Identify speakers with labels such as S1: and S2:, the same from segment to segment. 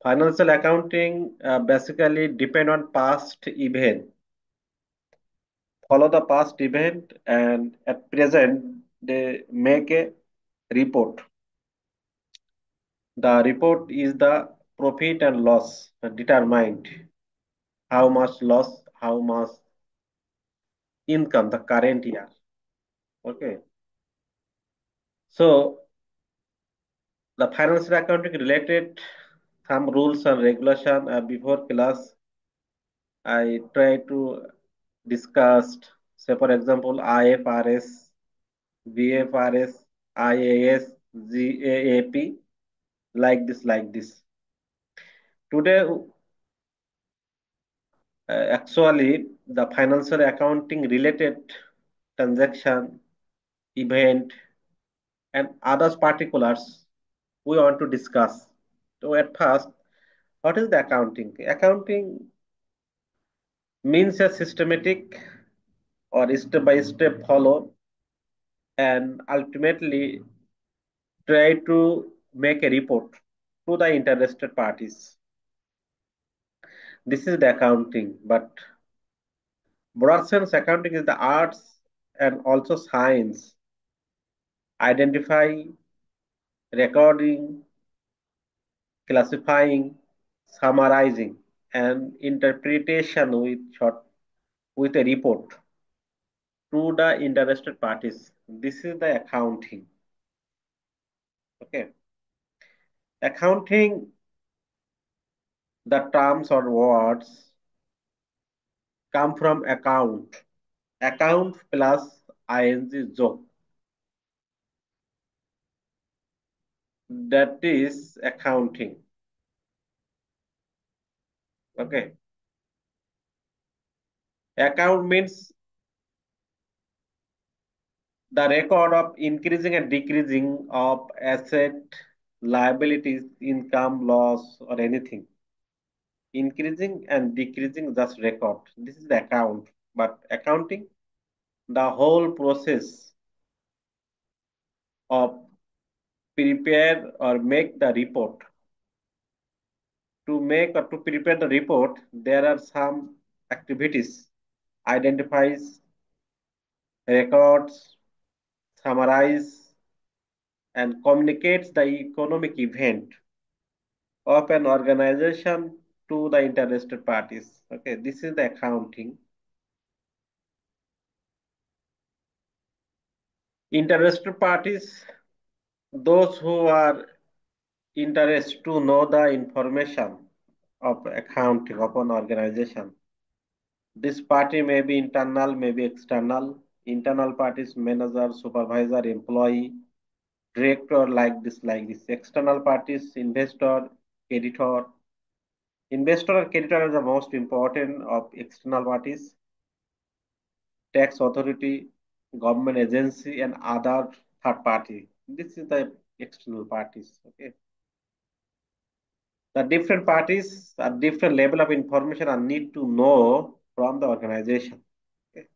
S1: Financial accounting basically depend on past event, follow the past event, and at present they make a report. The report is the profit and loss determined how much loss, how much income the current year. Okay, so the financial accounting related some rules and regulation before class I try to discuss, say for example, IFRS, VFRS, IAS, GAAP, like this. Today, actually, the financial accounting related transaction, event, and others particulars we want to discuss. So at first, what is the accounting? Accounting means a systematic or step by step follow and ultimately try to make a report to the interested parties. This is the accounting, but broad sense accounting is the arts and also science, identify, recording, classifying, summarizing, and interpretation with a report to the interested parties. This is the accounting. Okay. Accounting, the terms or words come from account. Account plus ing job. That is accounting. Okay. Account means the record of increasing and decreasing of asset, liabilities, income, loss, or anything. Increasing and decreasing just record. This is the account. But accounting, the whole process of prepare or make the report. To make or to prepare the report, there are some activities. Identifies, records, summarize, and communicates the economic event of an organization to the interested parties. Okay, this is the accounting. Interested parties, those who are interested to know the information of accounting of an organization. This party may be internal, may be external. Internal parties, manager, supervisor, employee, director, like this. External parties, investor, creditor. Investor or creditor are the most important of external parties, tax authority, government agency, and other third party. This is the external parties. Okay. The different parties are different level of information and need to know from the organization. Okay.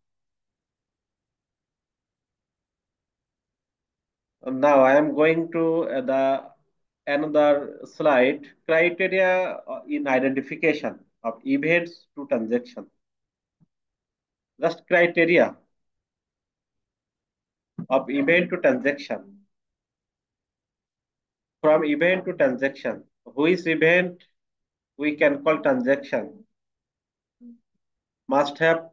S1: Now I am going to the another slide, criteria in identification of events to transaction. Just criteria of event to transaction. From event to transaction, which event we can call transaction must have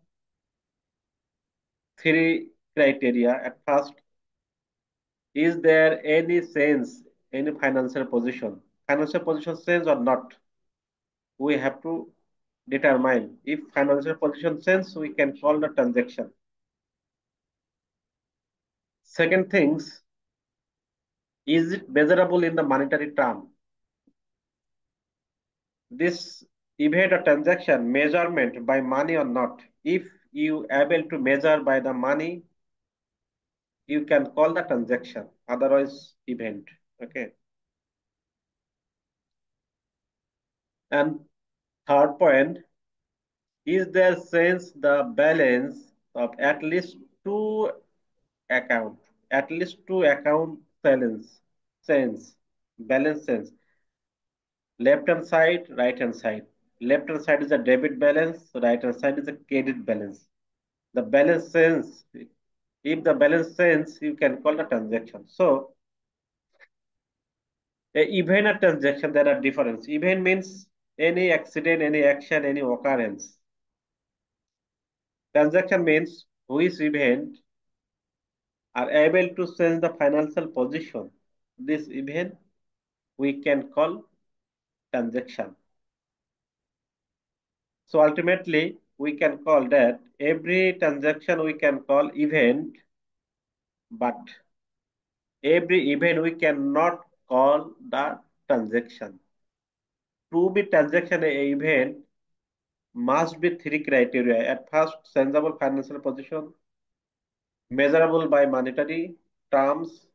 S1: three criteria. At first, is there any sense, any financial position? Financial position sense or not? We have to determine if financial position sense, we can call the transaction. Second things, is it measurable in the monetary term? This event or transaction measurement by money or not? If you able to measure by the money, you can call the transaction, otherwise event. Okay. And third point, is there sense the balance of at least two account, at least two account balance sense, balance sense. Left hand side, right hand side. Left hand side is a debit balance, right hand side is a credit balance. The balance sense, if the balance sense, you can call the transaction. So, a event and transaction, there are difference. Event means any accident, any action, any occurrence. Transaction means which event are able to change the financial position. This event we can call transaction. So ultimately, we can call that every transaction we can call event, but every event we cannot call the transaction. To be transaction event must be three criteria. At first, sensible financial position, measurable by monetary terms,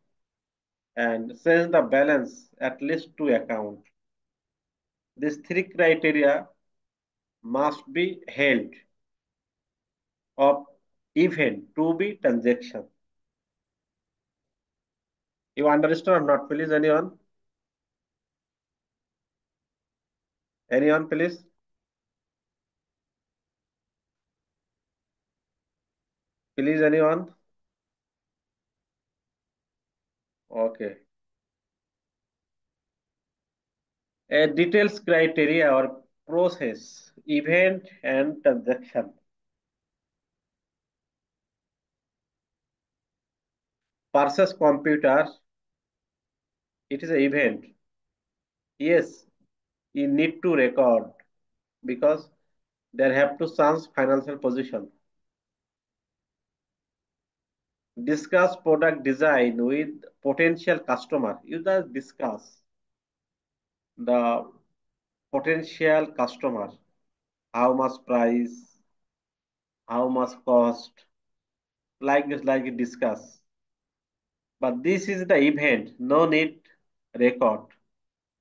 S1: and change the balance at least two account. These three criteria must be held of event to be transaction. You understand or not, please? Anyone? Anyone, please? Please, anyone? Okay. A details criteria or process, event and transaction. Purchase computer, it is an event. Yes, you need to record because there have to change financial position. Discuss product design with potential customer. You just discuss the potential customer, how much price, how much cost, like this, like you discuss. But this is the event, no need record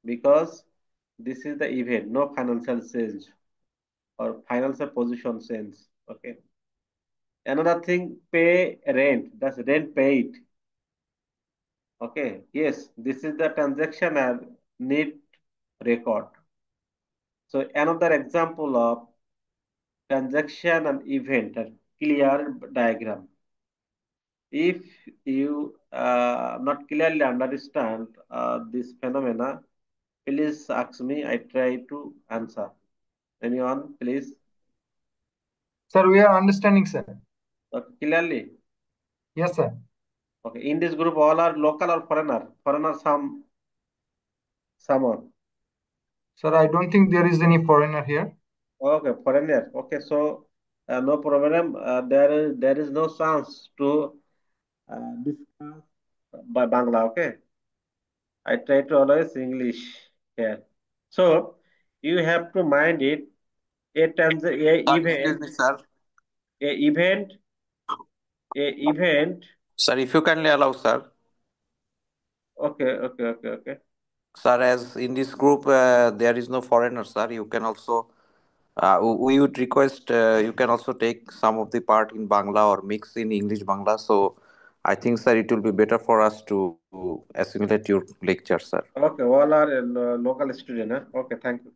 S1: because this is the event, no financial change or financial position change. Okay. Another thing, pay rent. That's rent paid. Okay. Yes, this is the transaction and need record. So another example of transaction and event, a clear diagram. If you not clearly understand this phenomena, please ask me. I try to answer. Anyone, please?
S2: Sir, we are understanding, sir.
S1: Okay, clearly.
S2: Yes, sir.
S1: Okay. In this group, all are local or foreigner? Foreigner, someone.
S2: Sir, I don't think there is any foreigner here.
S1: Okay, foreigner. Okay, so no problem. There is no chance to discuss by Bangla. Okay, I try to always English here. So you have to mind it. A
S3: Excuse
S1: event,
S3: me, sir.
S1: a event, a event.
S3: Sir, if you kindly allow, sir.
S1: Okay, okay, okay, okay.
S3: Sir, as in this group there is no foreigner, sir. You can also, we would request you can also take some of the part in Bangla or mix in English Bangla. So I think, sir, it will be better for us to assimilate your lecture, sir.
S1: Okay, all are local student. Huh? Okay, thank you.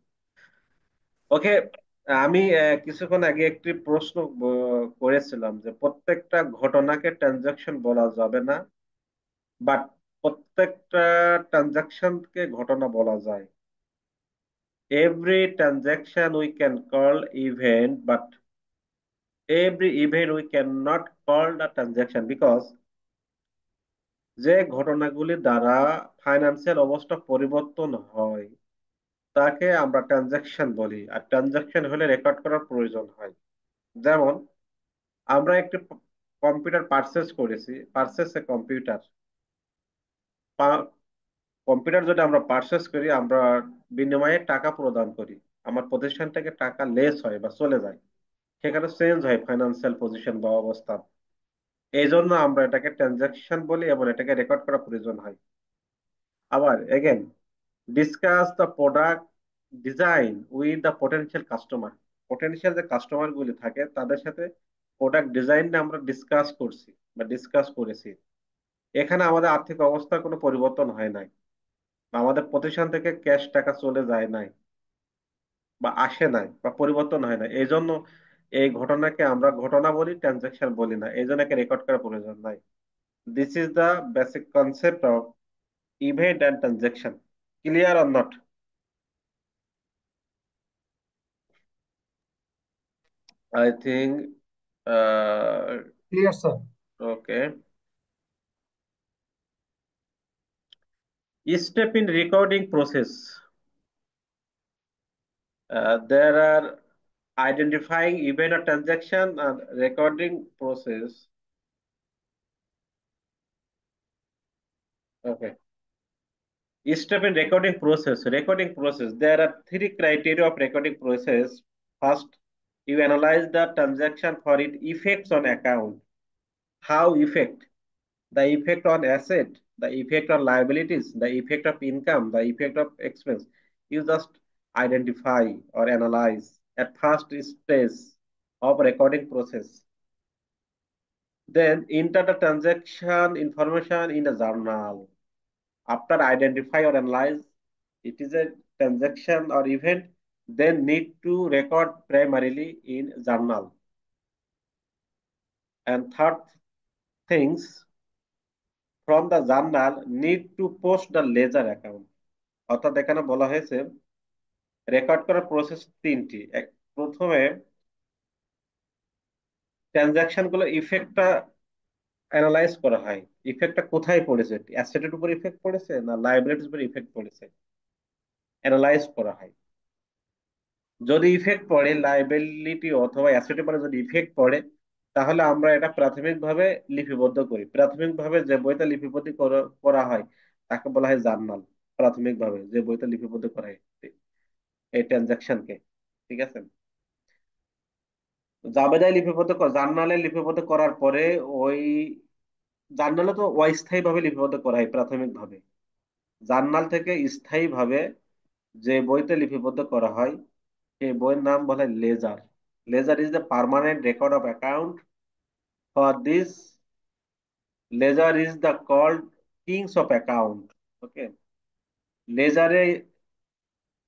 S1: ওকে, আমি কিছুক্ষণ আগে একটি প্রশ্ন করেছিলাম যে প্রত্যেকটা ঘটনাকে transaction বলা যাবে না, বাট প্রত্যেকটা ট্রানজাকশনকে ঘটনা বলা যায়। Every transaction we can call event, but every event we can not call the transaction because যে ঘটনাগুলি দ্বারা ফাইন্যান্সিয়াল অবস্থা পরিবর্তন হয় তাকে আমরা ট্রানজাকশন বলি, আর ট্রানজাকশন হলে রেকর্ড করার প্রয়োজন হয়। যেমন আমরা একটি কম্পিউটার পারচেস করেছি, পারচেস এ কম্পিউটার। কম্পিউটার যদি আমরা পারচেস করি, আমরা বিনিময়ে টাকা প্রদান করি, আমার প্রতিষ্ঠান থেকে টাকা লেস হয় বা চলে যায়, সেখানে চেঞ্জ হয় ফাইন্যান্সিয়াল পজিশন বা অবস্থা। এই জন্য আমরা এটাকে ট্রানজাকশন বলি এবং এটাকে রেকর্ড করা প্রয়োজন হয়। আবার again, discuss the product design with the potential customer. Potential যে কাস্টমার গুলি থাকে তাদের সাথে প্রোডাক্ট ডিজাইনটা আমরা ডিসকাস করছি বা ডিসকাস করেছি। এখানে আমাদের আর্থিক অবস্থার কোনো পরিবর্তন হয় নাই, আমাদের প্রতিষ্ঠান থেকে ক্যাশ টাকা চলে যায় নাই বা আসে নাই বা পরিবর্তন হয় না, এই জন্য এই ঘটনাকে আমরা ঘটনা বলি, ট্রানজাকশন বলি না, এই জন্য একে রেকর্ড করার প্রয়োজন নাই। This is the basic concept of event and transaction. Clear or not? I think,
S2: Clear, sir.
S1: okay. Each step in recording process, there are identifying event or transaction and recording process. Okay. Each step in recording process. Recording process. There are three criteria of recording process. First, you analyze the transaction for its effects on account. How effect? The effect on asset, the effect on liabilities, the effect of income, the effect of expense. You just identify or analyze at first stage of recording process. Then enter the transaction information in a journal. After identify or analyze, it is a transaction or event, then need to record primarily in journal. And third things, from the journal need to post the ledger account. অর্থাৎ এখানে বলা হয়েছে record করার process তিনটি। প্রথমে transaction গুলো ইফেক্টটা analyse করা হয়, ইফেক্টটা কোথায় পড়েছে, অ্যাসেটের উপর ইফেক্ট পড়েছে না লাইবিলিটির উপর ইফেক্ট পড়েছে, অ্যানালাইজ করা হয়। যদি ইফেক্ট পড়ে লাইবিলিটি অথবা অ্যাসেটের উপরে যদি ইফেক্ট পড়ে, তাহলে আমরা এটা প্রাথমিকভাবে লিপিবদ্ধ করি। প্রাথমিকভাবে যে বইটা লিপিবদ্ধ করা হয় তাকে বলা হয় জার্নাল। প্রাথমিকভাবে যে বইটা লিপিবদ্ধ করা হয় এই ট্রানজাকশনকে, ঠিক আছে। জাবেদায় লিপিবদ্ধ জার্নালে লিপিবদ্ধ করার পরে ওই জার্নালে তো অস্থায়ী ভাবে লিপিবদ্ধ করা হয় প্রাথমিকভাবে। জার্নাল থেকে স্থায়ী ভাবে যে বইতে লিপিবদ্ধ করা হয় সেই বইয়ের নাম বলে ledger. Ledger is the permanent record of account. For this ledger is the called kings of account. Okay, লেজারে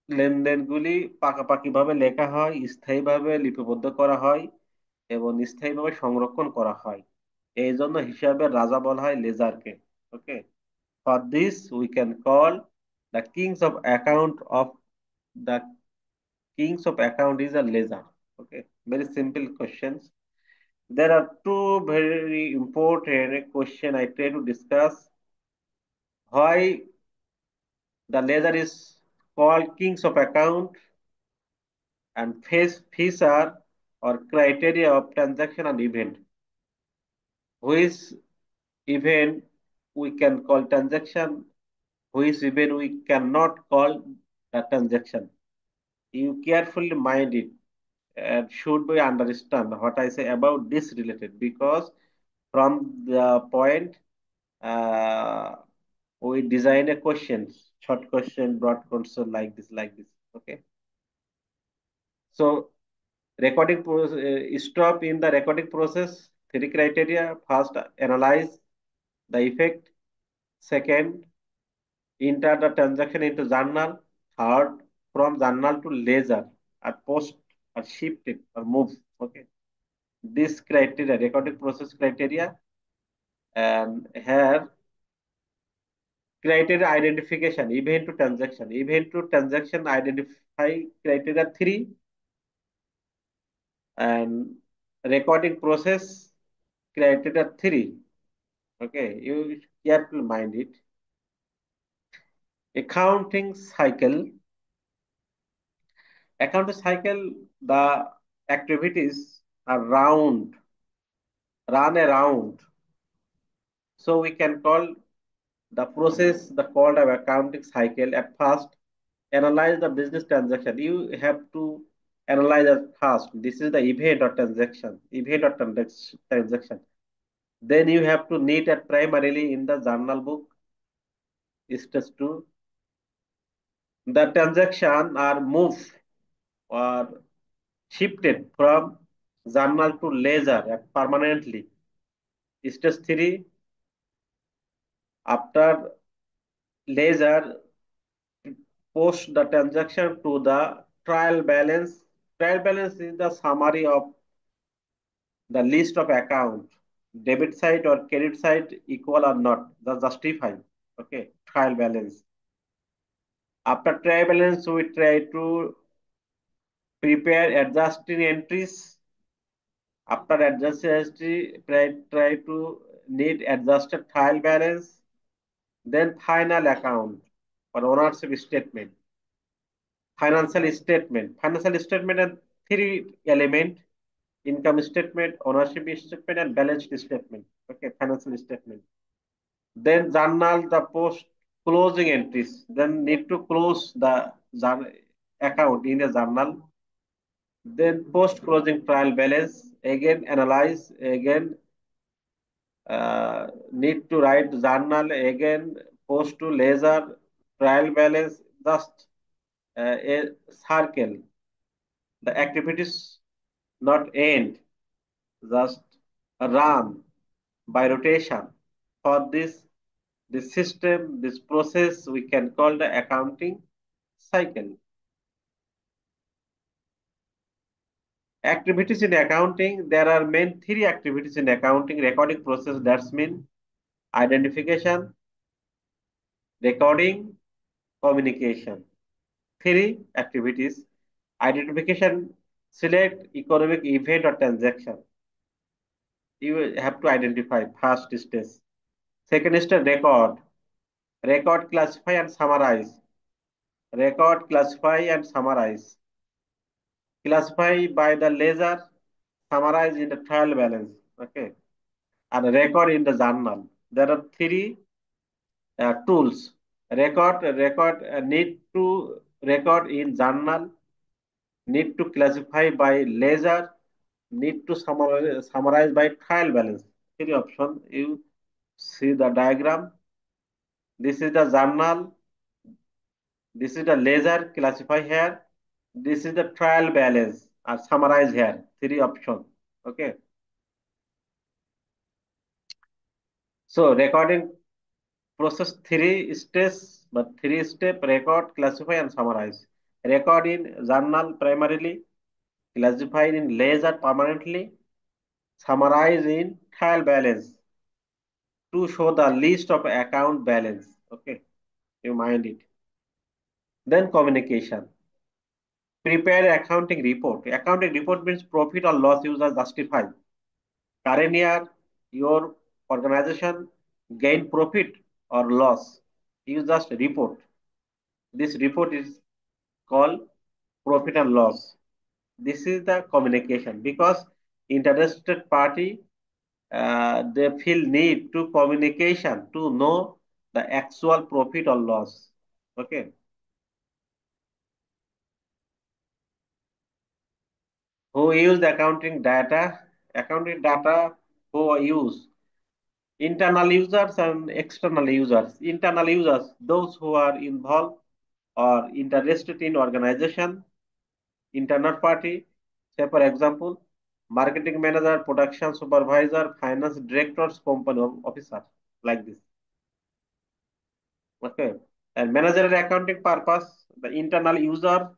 S1: লেনদেনগুলি পাকাপাকি ভাবে লেখা হয়, স্থায়ীভাবে লিপিবদ্ধ করা হয় এবং স্থায়ীভাবে সংরক্ষণ করা হয়। এই জন্য হিসাবের রাজা বলা হয় লেজারকে। Okay, for this we can call the kings of account of the kings of account is a ledger. Okay, very simple questions. There are two very important question I try to discuss. Why the ledger is called kings of account, and feature or criteria of transaction and event. Which event we can call transaction, which event we cannot call the transaction. You carefully mind it and should be understand what I say about this related, because from the point uh, we design a questions, short question, broad question, like this. Okay. So recording process, stop in the recording process. Three criteria: first, analyze the effect; second, enter the transaction into journal; third, from journal to ledger, or post, or shift it, or move. Okay, this criteria, recording process criteria, and here criteria identification, event to transaction identify criteria three, and recording process criteria three. Okay, you carefully mind it. Accounting cycle. Accounting cycle, the activities are run around. So we can call the process the called of accounting cycle. At first, analyze the business transaction. You have to analyze at first. This is the event or transaction. Event or transaction. Then you have to need it primarily in the journal book. Stage two. The transaction are moved or shifted from journal to ledger permanently. Stage three, after ledger, post the transaction to the trial balance. Trial balance is the summary of the list of account, debit side or credit side equal or not, the justify. Okay, trial balance. After trial balance, we try to prepare adjusting entries. After adjusted entry, try to need adjusted trial balance. Then final account or ownership statement. Financial statement. Financial statement and three element: income statement, ownership statement, and balance statement. Okay, financial statement. Then journal the post closing entries. Then need to close the account in a journal. Then post closing trial balance. Again analyze. Again need to write journal. Again post to ledger trial balance. Just a circle. The activities not end. Just run by rotation. For this system, this process, we can call the accounting cycle. Activities in accounting, there are main three activities in accounting recording process. That's mean identification, recording, communication. Three activities: identification, select economic event or transaction. You have to identify first stage. Second stage, record, classify and summarize. Record, classify and summarize. Classify by the ledger, summarize in the trial balance. Okay, and record in the journal. There are three tools. Record need to record in journal, need to classify by ledger, need to summarize by trial balance. Three option. You see the diagram. This is the journal. This is the ledger, classify here. This is the trial balance or summarize here. Three option. Okay. So recording process three steps, but three step: record, classify, and summarize. Record in journal primarily, classify in ledger permanently, summarize in trial balance to show the list of account balance. Okay, you mind it. Then communication. Prepare accounting report. Accounting report means profit or loss user justify. Current year, your organization gain profit or loss. You just report. This report is called profit and loss. This is the communication because interested party they feel need to communication to know the actual profit or loss. Okay. Who use the accounting data? Accounting data who use internal users and external users. Internal users, those who are involved or interested in organization. Internal party, say for example, marketing manager, production supervisor, finance directors, company officer, like this. Okay. And managerial accounting purpose, the internal user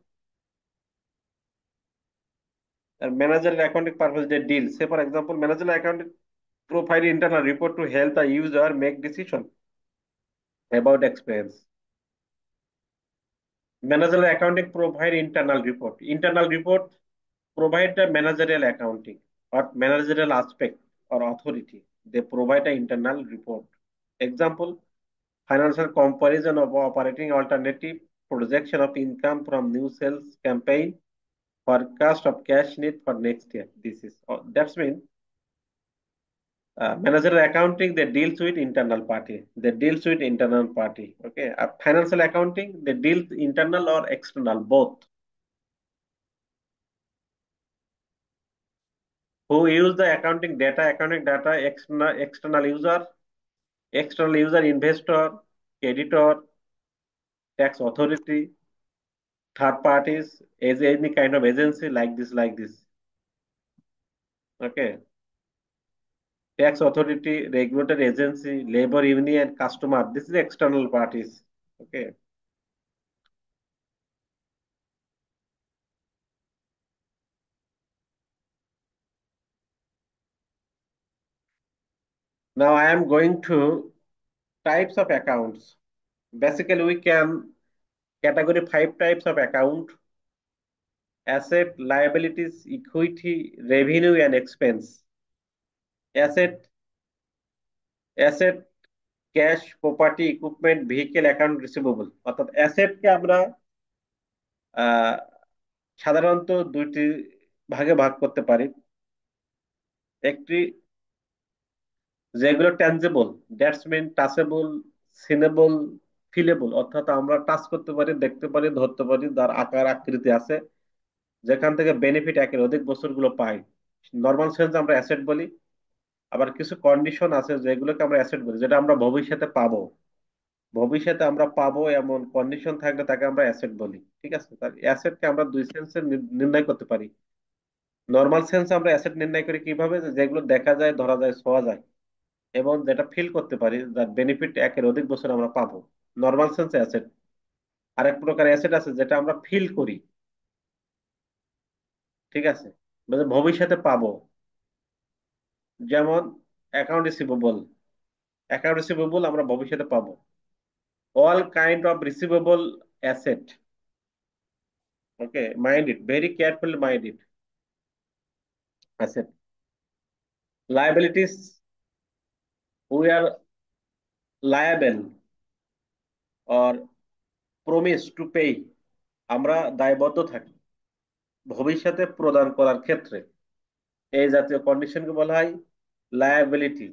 S1: and managerial accounting purpose they deal. Say for example, managerial accounting provide internal report to help the user make decision about expense. Managerial accounting provide internal report. Internal report provide the managerial accounting or managerial aspect or authority. They provide an internal report. Example, financial comparison of operating alternative, projection of income from new sales campaign, forecast of cash need for next year. This is that's mean managerial accounting they deals with internal party. They deals with internal party. Okay, financial accounting they deal internal or external both. Who use the accounting data? Accounting data external user, investor, creditor, tax authority, third parties, as any kind of agency like this. Okay. Tax authority, regulatory agency, labor union, customer. This is external parties. Okay. Now I am going to types of accounts. Basically, we can category five types of account: asset, liabilities, equity, revenue, and expense. Asset, asset, cash, property, equipment, vehicle, account receivable. অর্থাৎ অ্যাসেটকে আমরা আহ, সাধারণত দুইটি ভাগে ভাগ করতে পারি। একটি যেগুলো ট্যানজেবল, দ্যাটস মিন টাচেবল, সিনেবল, ফিলেবল, অর্থাৎ আমরা টাচ করতে পারি, দেখতে পারি, ধরতে পারি, যার আকার আকৃতি আছে, যেখান থেকে বেনিফিট একের অধিক বছরগুলো পাই, নর্মাল সেন্স আমরা অ্যাসেট বলি। আবার কিছু কন্ডিশন আছে যেগুলোকে আমরা অ্যাসেট বলি, যেটা আমরা ভবিষ্যতে পাবো। ভবিষ্যতে আমরা পাবো এমন কন্ডিশন থাকলে তাকে আমরা অ্যাসেট বলি। ঠিক আছে, তার অ্যাসেটকে আমরা দুই সেন্সে নির্ণয় করতে পারি। নর্মাল সেন্সে আমরা অ্যাসেট নির্ণয় করি কিভাবে, যেগুলো দেখা যায়, ধরা যায়, ছোঁয়া যায়, এবং যেটা ফিল করতে পারি, যার বেনিফিট একের অধিক বছর আমরা পাবো, নর্মাল সেন্সে অ্যাসেট। আরেক প্রকার অ্যাসেট আছে যেটা আমরা ফিল করি। ঠিক আছে, মানে ভবিষ্যতে পাবো। যেমন অ্যাকাউন্ট রিসিভেবল, অ্যাকাউন্ট রিসিভেবল আমরা ভবিষ্যতে পাবো। All kind of receivable asset. Okay, mind it, very carefully mind it. Asset. Liabilities, we are liable or promise to pay. আমরা দায়বদ্ধ থাকি ভবিষ্যতে প্রদান করার ক্ষেত্রে। এই জাতীয় কন্ডিশনকে বলা হয় liability.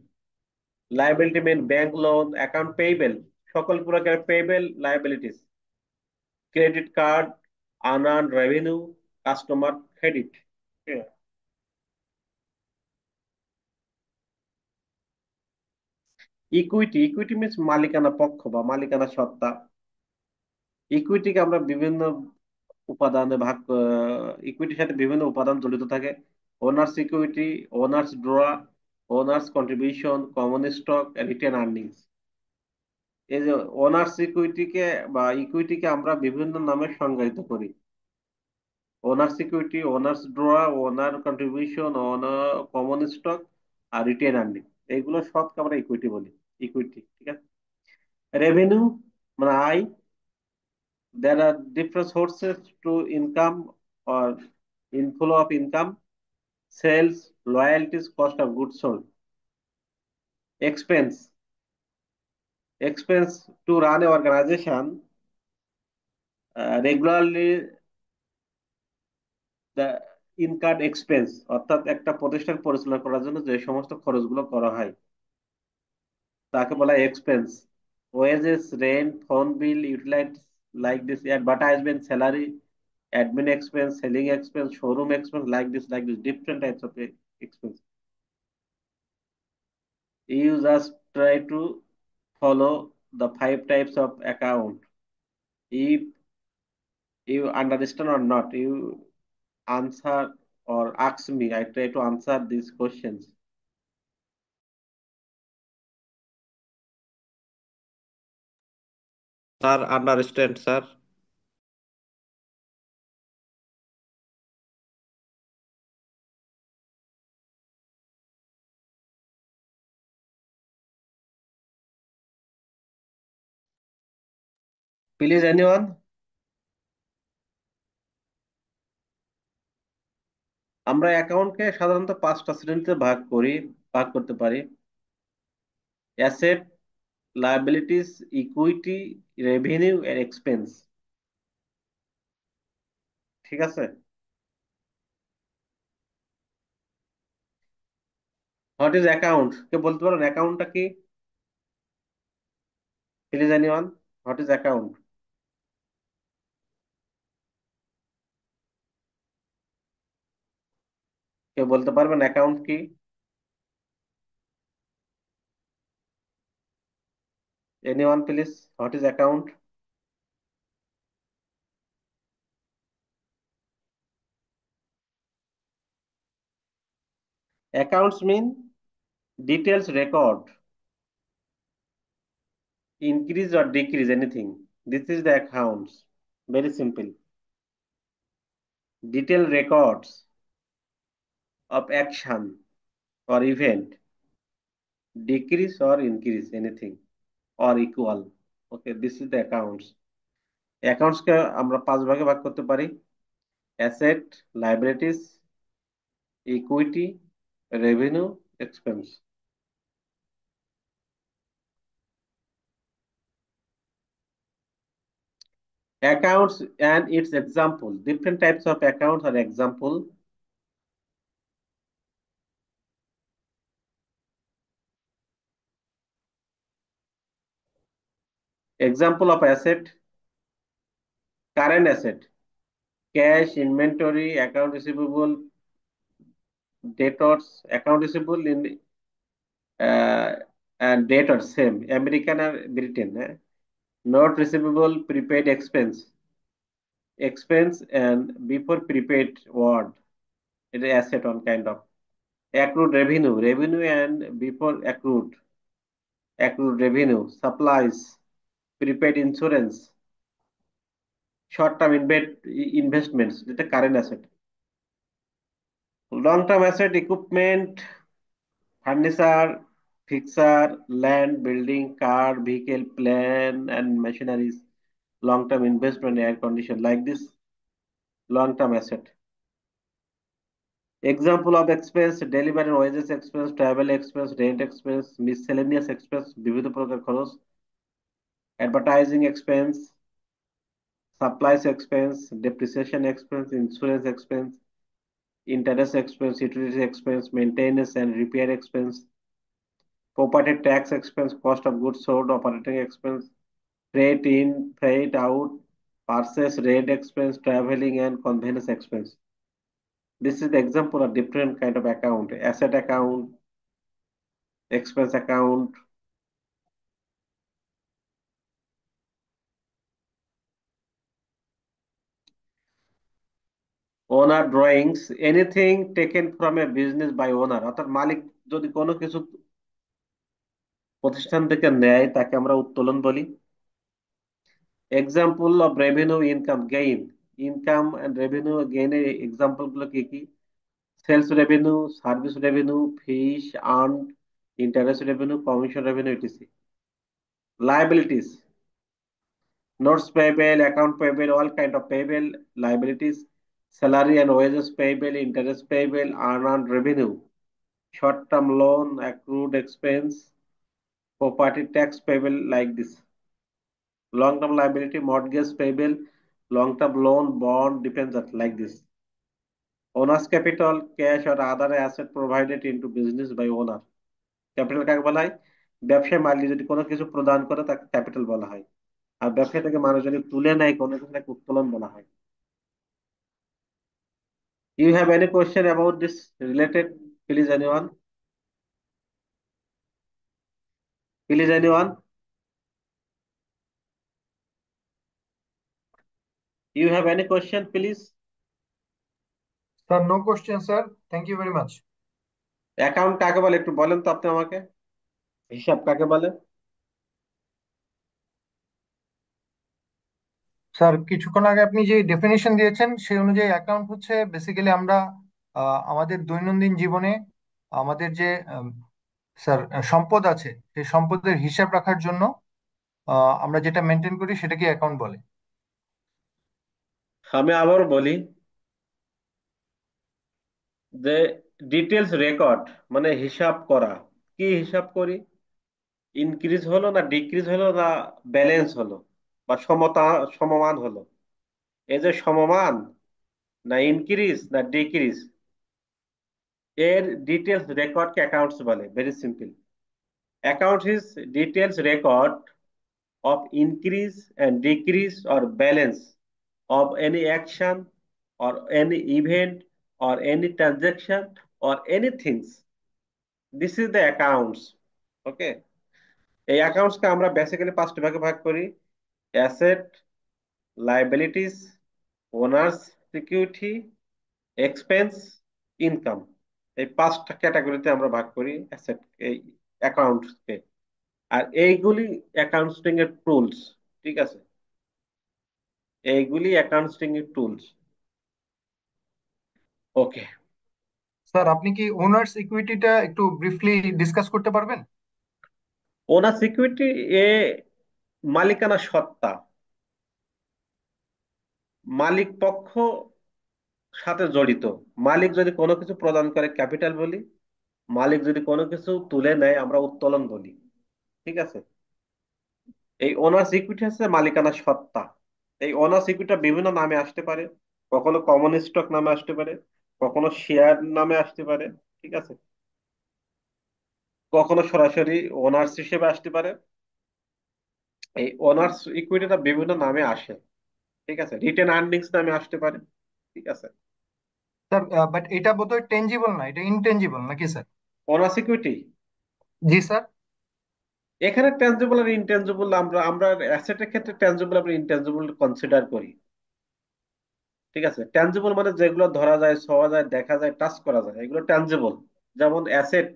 S1: Liability mean bank loan, account payable, সকল প্রকার payable liabilities, credit card, unearned revenue, customer credit. Equity, equity means মালিকানা পক্ষ বা মালিকানা সত্তা। ইকুইটিকে আমরা বিভিন্ন উপাদানে ভাগ, ইকুইটির সাথে বিভিন্ন উপাদান জড়িত থাকে: owners equity, owners draw, owners contribution, common stock, written earnings. এই যে ওনার্স ইকুইটিকে বা ইকুইটিকে আমরা বিভিন্ন নামে সংজ্ঞায়িত করি: owners equity, owners draw, owner contribution, owner common stock, are written earning. এইগুলো সবকে আমরা ইকুইটি বলি। ইকুইটি, ঠিক আছে। রেভিনিউ মানে আয়। There are different sources to income or inflow of income: sales, loyalties, cost of goods sold. Expense, expense to run an organization regularly, the incurred expense, অর্থাৎ একটা প্রতিষ্ঠান পরিচালনা করার জন্য যে সমস্ত খরচগুলো করা হয় তাকে বলা হয় expense. Wages, rent, phone bill, utilities like this, advertisement, salary, admin expense, selling expense, showroom expense, like this, different types of expense. You just try to follow the five types of account. If you understand or not, you answer or ask me. I try to answer these questions.
S3: Sir, understand, sir.
S1: Please, anyone? আমরা অ্যাকাউন্টকে সাধারণত পাঁচটা শ্রেণীতে ভাগ করতে পারি: asset, liabilities, equity, revenue and expense. ঠিক আছে। What is account? কে বলতে পারেন অ্যাকাউন্টটা কি? Please anyone, what is account? কে বলতে পারবেন অ্যাকাউন্ট কি? Anyone, please? What is account? Accounts mean details record, increase or decrease anything. This is the accounts. Very simple. Detailed records of action or event. decrease or increase anything or equal. Okay, this is the accounts. Accounts কে আমরা পাঁচ ভাগে ভাগ করতে পারি: asset, liabilities, equity, revenue, expense. Accounts and its example. Different types of accounts are example. Example of asset: current asset, cash, inventory, account receivable, debtors, account receivable in and debtors same, American or Britain. Not receivable, prepaid expense, expense and before prepaid word. It is asset on kind of. Accrued revenue, revenue and before accrued, accrued revenue, supplies, prepaid insurance, short-term investments, it's a current asset. Long-term asset, equipment, furniture, fixture, land, building, car, vehicle, plan, and machineries. Long-term investment, air condition, like this, long-term asset. Example of expense: delivery and wages expense, travel expense, rent expense, miscellaneous expense, বিভিন্ন প্রকার খরচ, advertising expense, supplies expense, depreciation expense, insurance expense, interest expense, utility expense, maintenance and repair expense, property tax expense, cost of goods sold, operating expense, freight in, freight out, purchase, rent expense, traveling and convenience expense. This is the example of different kind of account: asset account, expense account. Owner drawings: anything taken from a business by owner, অর্থাৎ মালিক যদি কোনো কিছু প্রতিষ্ঠান থেকে নেয় তাকে আমরা উত্তোলন বলি। Example of revenue income gain, income and revenue গেইনের এক্সাম্পল গুলো কি কি: sales revenue, service revenue, fees earned, interest revenue, commission revenue, etc. Liabilities: notes payable, account payable, all kind of payable liabilities, salary and wages payable, interest payable, unearned revenue, short-term loan, accrued expense, property tax payable, like this. Long-term liability, mortgage payable, long-term loan, bond, depends on like this. Owner's capital, cash or other asset provided into business by owner. Capital কাকে বলা হয়? ব্যবসায় মালিক যদি কোনো কিছু প্রদান করে তাকে ক্যাপিটাল বলা হয়। আর ব্যবসা থেকে মানুষ যদি তুলে নেয় কোনো কিছু, তাকে উত্তোলন বলা হয়। You have any question about this related? Please, anyone? Please, anyone? You have any question, please?
S2: Sir, no question, sir. Thank you very much.
S1: Account কাকে বলে একটু বলেন তো আপনি আমাকে, হিসাব কাকে বলে?
S2: স্যার, কিছুক্ষণ আগে আপনি যে ডেফিনেশন দিয়েছেন সেই অনুযায়ী অ্যাকাউন্ট হচ্ছে বেসিক্যালি আমরা আমাদের দৈনন্দিন জীবনে আমাদের যে স্যার সম্পদ আছে সেই সম্পদের হিসাব রাখার জন্য আমরা যেটা মেনটেন করি সেটাকে অ্যাকাউন্ট বলে।
S1: আমি আবার বলি যে ডিটেলস রেকর্ড মানে হিসাব করা। কি হিসাব করি? ইনক্রিজ হলো না ডিক্রিজ হলো না ব্যালেন্স হলো বা সমতা সমমান হলো, এই যে সমমান না ইনক্রিজ না ডিক্রিজ, এর ডিটেলস রেকর্ডকে অ্যাকাউন্টস বলে। Very simple. Account is details record of increase and decrease or balance of any action or any event or any transaction or anything. This is the accounts. Okay. এই accounts কে আমরা basically পাঁচটি ভাগে ভাগ করি: asset, liabilities, owners security, expense, income. এই পাঁচটা ক্যাটাগরিতে আমরা ভাগ করি অ্যাসেট এই অ্যাকাউন্টস কে। আর এইগুলি অ্যাকাউন্টিং এর টুলস। ঠিক আছে, এইগুলি অ্যাকাউন্টিং এর টুলস। ওকে।
S2: স্যার, আপনি কি ওনার্স ইকুইটিটা একটু ব্রিফলি ডিসকাস করতে পারবেন?
S1: ওনার সিকিউরিটি এ মালিকানা সত্তা, মালিক পক্ষ সাথে জড়িত। মালিক যদি কোনো কিছু প্রদান করে ক্যাপিটাল বলি, মালিক যদি কোনো কিছু তুলে নেয় আমরা উত্তোলন বলি। ঠিক আছে, এই ওনার ইকুইটি হচ্ছে মালিকানা সত্তা। এই ওনার ইকুইটিটা বিভিন্ন নামে আসতে পারে, কখনো কমন স্টক নামে আসতে পারে, কখনো শেয়ার নামে আসতে পারে। ঠিক আছে, কখনো সরাসরি ওনার্স হিসেবে আসতে পারে। এই ওনার্স ইকুইটিটা বিভিন্ন নামে আসে। ঠিক আছে, রিটেন আর্নিংস নামে আসতে পারে। ঠিক আছে,
S2: স্যার, বাট এটা বোধহয় টেনজিবল না, এটা ইনটেনজিবল নাকি স্যার?
S1: ওনার্স ইকুইটি
S2: জি স্যার।
S1: এখানে ট্যানজিবল আর ইনট্যানজিবল, আমরা আমরা অ্যাসেটের ক্ষেত্রে ট্যানজিবল আর ইনট্যানজিবল কনসিডার করি। ঠিক আছে, ট্যানজিবল মানে যেগুলো ধরা যায়, ছোঁয়া যায়, দেখা যায়, টাচ করা যায়, এগুলো ট্যানজিবল। যেমন অ্যাসেট,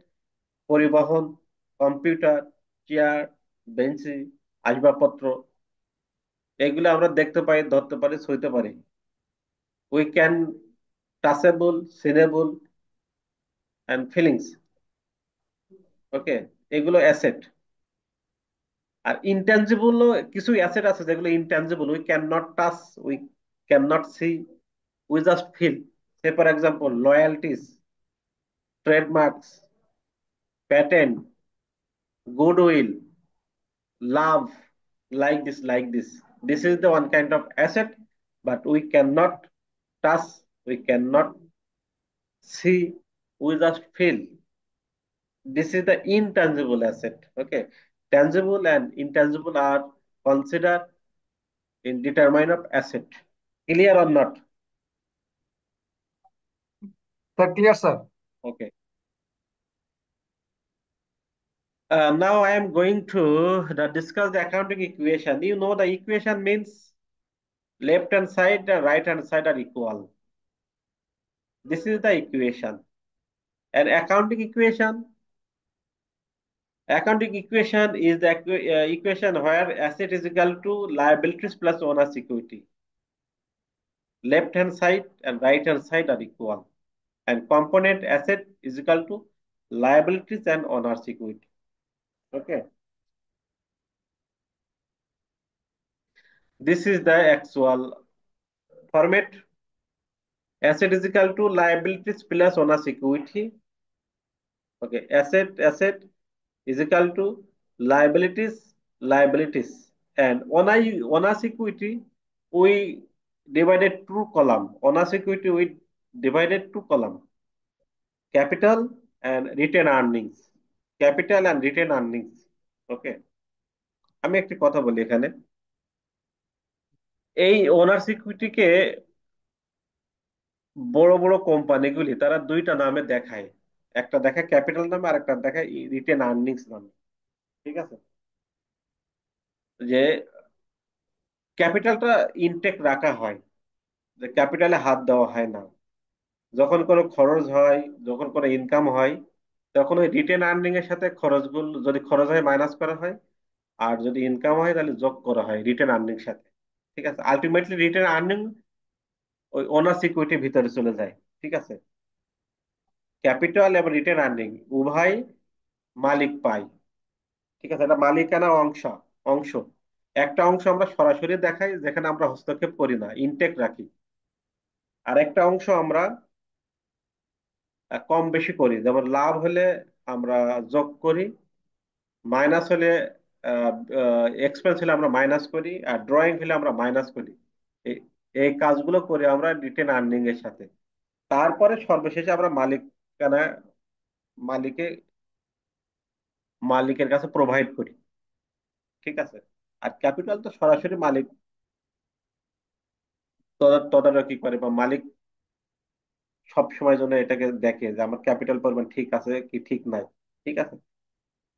S1: পরিবহন, কম্পিউটার, চেয়ার, বেঞ্চি, আসবাবপত্র, এগুলো আমরা দেখতে পাই, ধরতে পারি, ছুঁইতে পারি। We can touchable, seeable and feelings. Okay, এগুলো অ্যাসেট। আর ইনট্যানজিবল কিছু অ্যাসেট আছে যেগুলো intangible, we can not touch, we can not see, we just feel. Say for example loyalties, trademarks, patent, goodwill, love, like this, this is the one kind of asset, but we cannot touch, we cannot see, we just feel. This is the intangible asset. Okay, tangible and intangible are considered in determine of asset. Clear or not?
S2: Sir clear sir.
S1: Okay, now I am going to discuss the accounting equation. You know the equation means left hand side and right hand side are equal. This is the equation. An accounting equation is the equation where asset is equal to liabilities plus owner's equity. Left hand side and right hand side are equal. And component asset is equal to liabilities and owner's equity. Okay. This is the actual format. Asset is equal to liabilities plus owner's equity. Okay. Asset is equal to liabilities, and owner's equity we divided two column. Owner's equity we divided two column: capital and retained earnings. Capital and retained earnings. Okay, আমি একটি কথা বলি এখানে। এই owners ইকুইটিকে বড় বড় কোম্পানিগুলি তারা দুইটা নামে দেখায়। একটা দেখায় ক্যাপিটাল নামে আর একটা দেখায় রিটেন আর্নিংস নামে। ঠিক আছে, যে ক্যাপিটালটা ইনটেক রাখা হয়, যে ক্যাপিটালে হাত দেওয়া হয় না। যখন কোনো খরচ হয়, যখন কোনো ইনকাম হয়, তখন ওই রিটেন আর্নিং এর সাথে খরচগুলো, যদি খরচ হয় মাইনাস করা হয়, আর যদি ইনকাম হয় তাহলে যোগ করা হয় রিটেন আর্নিং সাথে। ঠিক আছে, আলটিমেটলি রিটেন আর্নিং ওই ওনার সিকিউরিটির ভিতরে চলে যায়। ঠিক আছে, ক্যাপিটাল এবং রিটেন আর্নিং উভয় মালিক পায়। ঠিক আছে, এটা মালিকানা অংশ। একটা অংশ আমরা সরাসরি দেখাই, যেখানে আমরা হস্তক্ষেপ করি না, ইনটেক রাখি। আর একটা অংশ আমরা কম বেশি করি, যেমন লাভ হলে আমরা যোগ করি, মাইনাস হলে এক্সপেন্স হলে আমরা মাইনাস করি, আর ড্রয়িং হলে আমরা মাইনাস করি। এই এই কাজগুলো করি আমরা রিটেন আর্নিং এর সাথে। তারপরে সর্বশেষে আমরা মালিকানা মালিকে মালিকের কাছে প্রোভাইড করি। ঠিক আছে, আর ক্যাপিটাল তো সরাসরি মালিক তদারকি করে, বা মালিক সব সময় জন্য এটাকে দেখে যে আমার ক্যাপিটাল পরিমাণ ঠিক আছে কি ঠিক নাই। ঠিক আছে,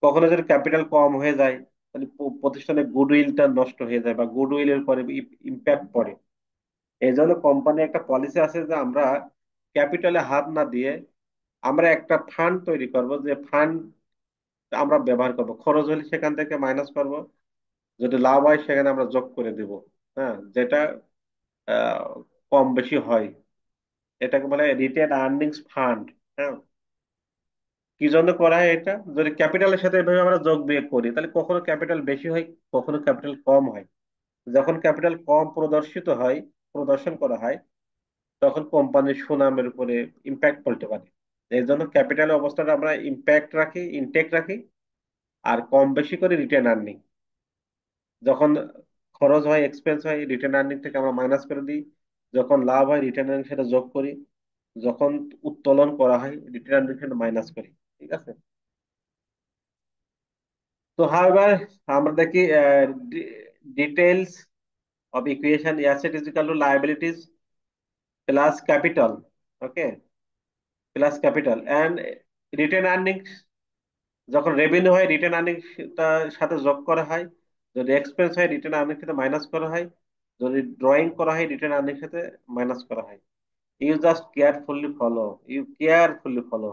S1: কখনো যদি ক্যাপিটাল কম হয়ে যায় তাহলে প্রতিষ্ঠানের গুডউইলটা নষ্ট হয়ে যায় বা গুডউইলের পরে ইম্প্যাক্ট পড়ে। এই জন্য কোম্পানি একটা পলিসি আছে যে আমরা ক্যাপিটালে হাত না দিয়ে আমরা একটা ফান্ড তৈরি করব, যে ফান্ড আমরা ব্যবহার করব, খরচ হলে সেখান থেকে মাইনাস করব, যদি লাভ হয় সেখানে আমরা যোগ করে দেব। হ্যাঁ, যেটা আহ, কম বেশি হয়, এটাকে বলে রিটেন আর্নিংস ফান্ড। হ্যাঁ, কি জন্য করা হয় এটা? যদি ক্যাপিটালের সাথে এভাবে আমরা যোগ বিয়োগ করি, তাহলে কখনো ক্যাপিটাল বেশি হয়, কখনো ক্যাপিটাল কম হয়। যখন ক্যাপিটাল কম প্রদর্শিত হয়, প্রদর্শন করা হয়, তখন কোম্পানির সুনামের উপরে ইম্প্যাক্ট পড়তে পারে। এই জন্য ক্যাপিটালের অবস্থাটা আমরা ইম্প্যাক্ট রাখি, ইনটেক রাখি, আর কম বেশি করে রিটার্ন আর্নিং। যখন খরচ হয়, এক্সপেন্স হয়, রিটার্ন আর্নিং থেকে আমরা মাইনাস করে দিই। যখন লাভ হয়, রিটার্ন আর্নিং সেটা যোগ করি। যখন উত্তোলন করা হয়, রিটার্ন আর্নিং সেটা মাইনাস করি। ঠিক আছে? তো হাউএভার, আমরা দেখি details of equation asset is equal to liabilities plus capital. Okay, plus capital and return earnings। যখন রেভিনিউ হয়, রিটার্ন আর্নিং তার সাথে যোগ করা হয়। যদি এক্সপেন্স হয়, রিটার্ন আর্নিং সাথে মাইনাস করা হয়। যদি ড্রয়িং করা হয়, রিটার্ন আর্নিং সাথে মাইনাস করা হয়। You just carefully follow, you carefully follow.